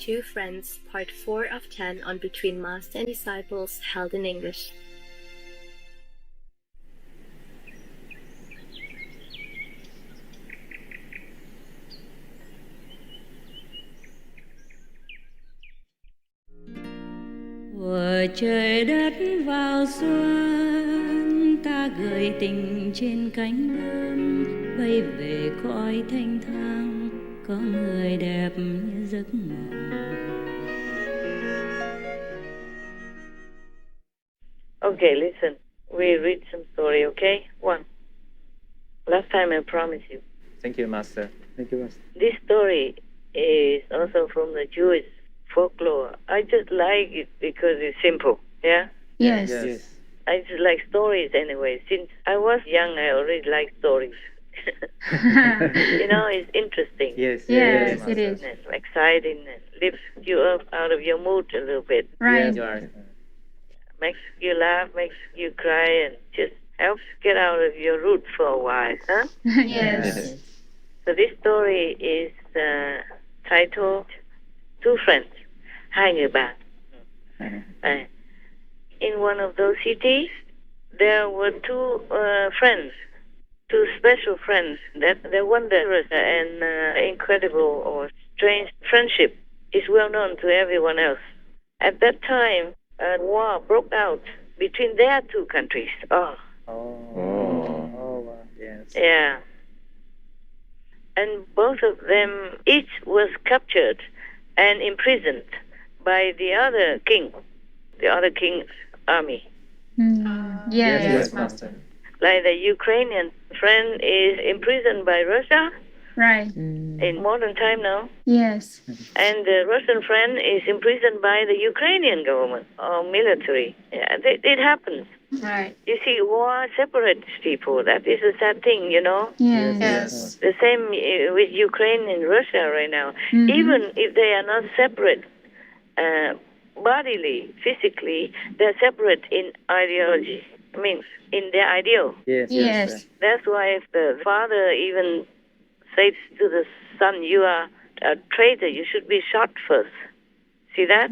4부-Two Friends, Part 4 of 10 on Between Master and Disciples, held in English. Của trời đất vào xuân, ta gửi tình trên cánh đơn, bay về cõi thanh thang, có người đẹp như giấc mộng. Okay, listen. We read some story, okay? One. Last time I promised you. Thank you, Master. Thank you, Master. This story is also from the Jewish folklore. I just like it because it's simple, yeah? Yes. I just like stories anyway. Since I was young, I already like stories. You know, it's interesting. Yes, Master. it is. And exciting and lifts you up out of your mood a little bit. Right. You are. Makes you laugh, makes you cry, and just helps get out of your roots for a while, huh? Yes. So this story is titled Two Friends, Hai Người Bạn. In one of those cities, there were two friends, two special friends. That their wondrous and incredible or strange friendship is well known to everyone else. At that time, a war broke out between their two countries. Wow. Yes. Yeah. And both of them, each was captured and imprisoned by the other king's army. Yes. Master. Like the Ukrainian friend is imprisoned by Russia Right. in modern time now, Yes. and the Russian friend is imprisoned by the Ukrainian government or military. Yeah, it happens. Right. You see, war separates people. That is a sad thing, you know. Yes. The same with Ukraine and Russia right now. Mhm. Even if they are not separate bodily, physically, they're separate in ideology. I mean, in their ideal. Yes. That's why if the father even says to the son, "You are a traitor, you should be shot first." See that?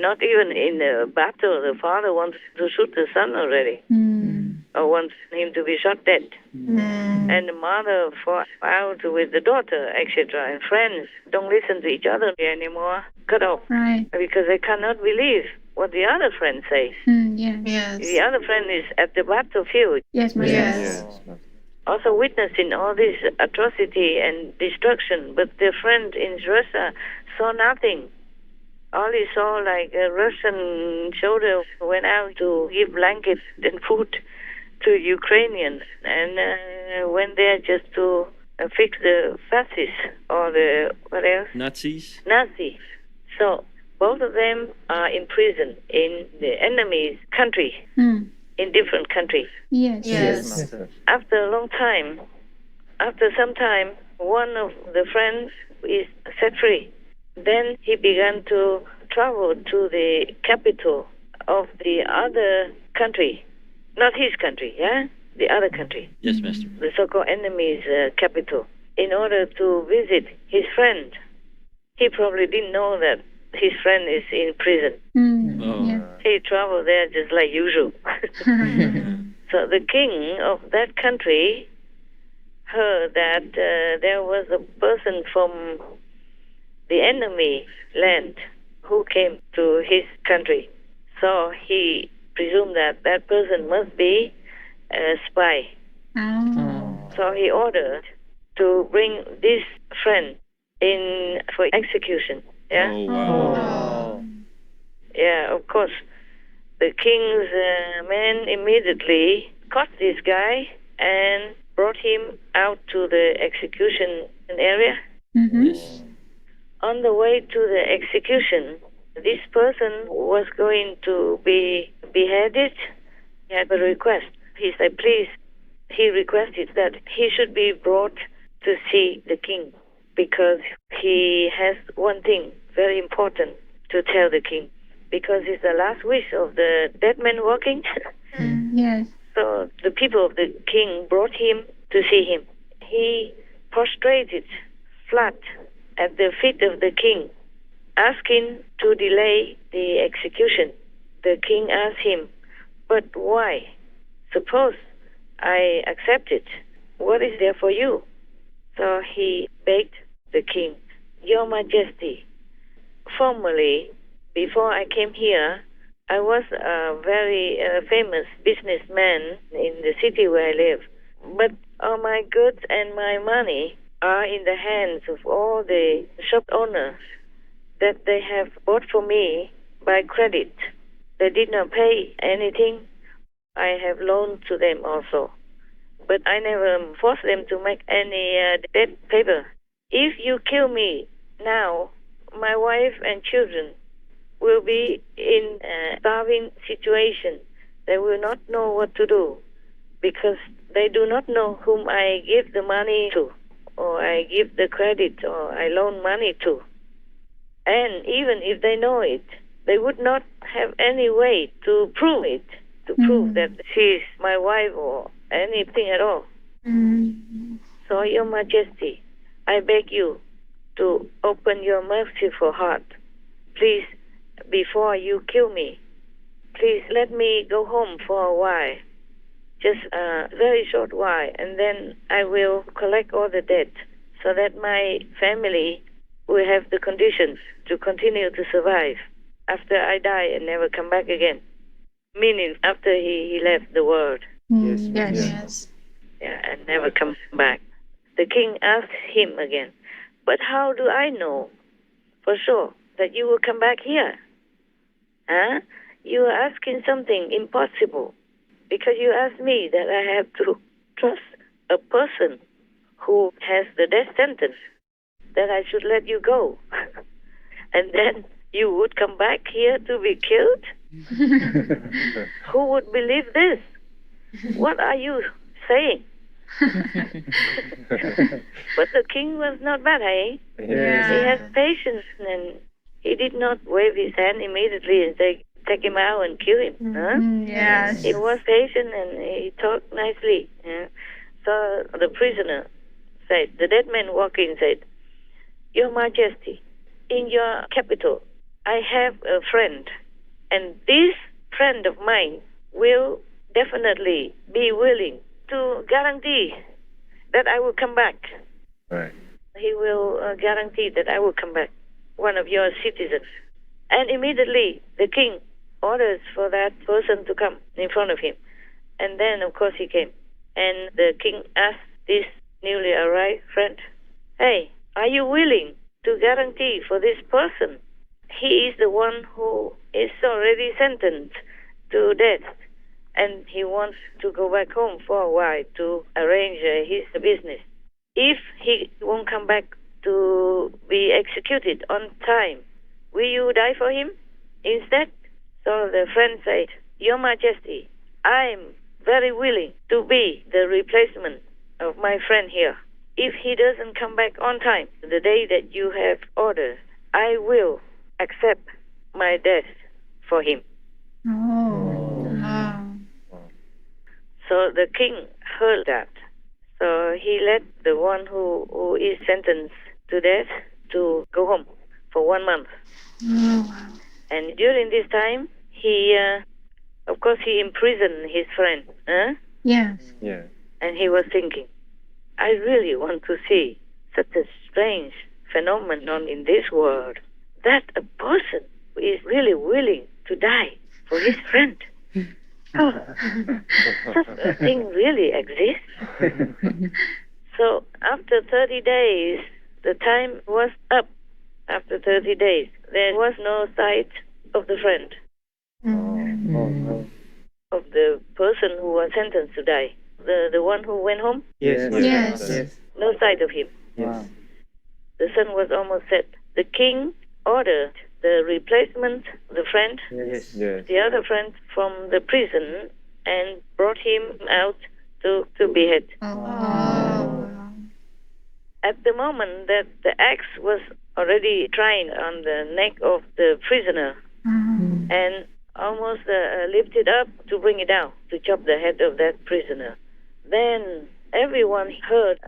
Not even in the battle, the father wants to shoot the son already, or wants him to be shot dead. And the mother fought out with the daughter, etc. And friends don't listen to each other anymore, cut off, Right. because they cannot believe what the other friend says. Yes. The other friend is at the battlefield, Yes, Master. Yes. also witnessing all this atrocity and destruction, but their friend in Russia saw nothing. All he saw, like a Russian soldier went out to give blankets and food to Ukrainians, and went there just to fix the fascists or the, what else? Nazis. Nazis. So both of them are imprisoned in the enemy's country, in different countries. Yes. Yes, Master. After a long time, after some time, one of the friends is set free. Then he began to travel to the capital of the other country. Not his country, yeah? The other country. Yes, Master. The so-called enemy's capital, in order to visit his friend. He probably didn't know that his friend is in prison. Yes. He traveled there just like usual. So the king of that country heard that there was a person from the enemy land who came to his country. So he presumed that that person must be a spy. So he ordered to bring this friend in for execution. Yeah? Oh, wow. Yeah, of course. The king's men immediately caught this guy and brought him out to the execution area. Yes. On the way to the execution, this person was going to be beheaded. He had a request. He said, please, he requested that he should be brought to see the king, because he has one thing very important to tell the king, because it's the last wish of the dead man walking. Yes. So the people of the king brought him to see him. He prostrated flat at the feet of the king asking to delay the execution. The king asked him, "But why? Suppose I accept it. What is there for you?" So he begged the king, "Your Majesty, formerly, before I came here, I was a very famous businessman in the city where I live. But all my goods and my money are in the hands of all the shop owners that they have bought for me by credit. They did not pay anything. I have loaned to them also. But I never forced them to make any debt paper. If you kill me now, my wife and children will be in a starving situation. They will not know what to do because they do not know whom I give the money to, or I give the credit, or I loan money to. And even if they know it, they would not have any way to prove it, to prove that she is my wife or anything at all. So, Your Majesty, I beg you to open your merciful heart. Please, before you kill me, please let me go home for a while, just a very short while, and then I will collect all the debt so that my family will have the conditions to continue to survive after I die and never come back again. Meaning after he left the world. Yes. Yes. Yeah, and never come back. The king asked him again, "But how do I know for sure that you will come back here? Huh? You are asking something impossible because you asked me that I have to trust a person who has the death sentence, that I should let you go. And then you would come back here to be killed? Who would believe this? What are you saying?" But the king was not bad, eh? Yes. He had patience, and he did not wave his hand immediately and say, "Take him out and kill him." Huh? Yes. He was patient and he talked nicely. Yeah. So the prisoner said, the dead man walked in and said, "Your Majesty, in your capital, I have a friend, and this friend of mine will definitely be willing to guarantee that I will come back. Right. He will guarantee that I will come back, one of your citizens." And immediately the king orders for that person to come in front of him. And then, of course, he came. And the king asked this newly arrived friend, "Hey, are you willing to guarantee for this person? He is the one who is already sentenced to death, and he wants to go back home for a while to arrange his business. If he won't come back to be executed on time, will you die for him instead?" So the friend said, "Your Majesty, I'm very willing to be the replacement of my friend here. If he doesn't come back on time, the day that you have ordered, I will accept my death for him." So the king heard that. So he let the one who is sentenced to death to go home for 1 month. And during this time, he, of course, he imprisoned his friend. Huh? Yes. Yeah. And he was thinking, I really want to see such a strange phenomenon in this world, that a person is really willing to die for his friend. Oh, such a thing really exists. So after 30 days, the time was up. After 30 days, there was no sight of the friend, of the person who was sentenced to die. The one who went home, Yes. Yes. no sight of him. Yes. The sun was almost set. The king ordered the replacement, the friend, Yes. the other friend from the prison, and brought him out to behead. At the moment that the axe was already trying on the neck of the prisoner and almost lifted up to bring it down, to chop the head of that prisoner, then everyone heard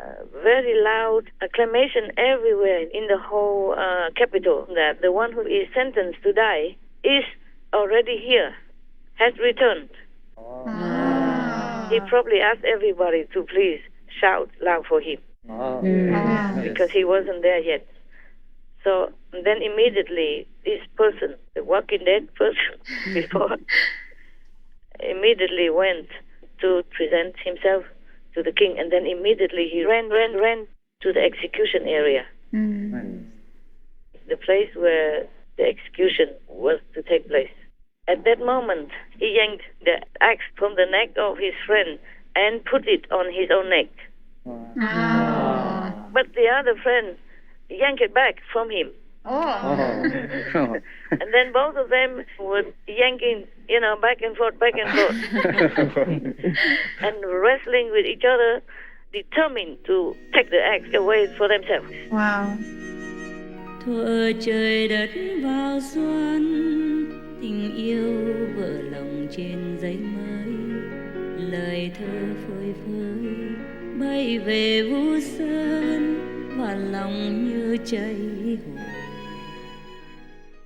very loud acclamation everywhere in the whole capital that the one who is sentenced to die is already here, has returned. He probably asked everybody to please shout loud for him because he wasn't there yet. So then immediately this person, the Walking Dead person before, immediately went to present himself to the king, and then immediately he ran to the execution area, the place where the execution was to take place. At that moment, he yanked the axe from the neck of his friend and put it on his own neck. But the other friend yanked it back from him. And then both of them were yanking, back and forth, and wrestling with each other, determined to take the axe away for themselves. Wow. Thuở trời đất vào xuân, tình yêu vỡ lòng trên giấy mới, lời thơ phơi phới bay về Vũ Sơn và lòng như cháy hồn.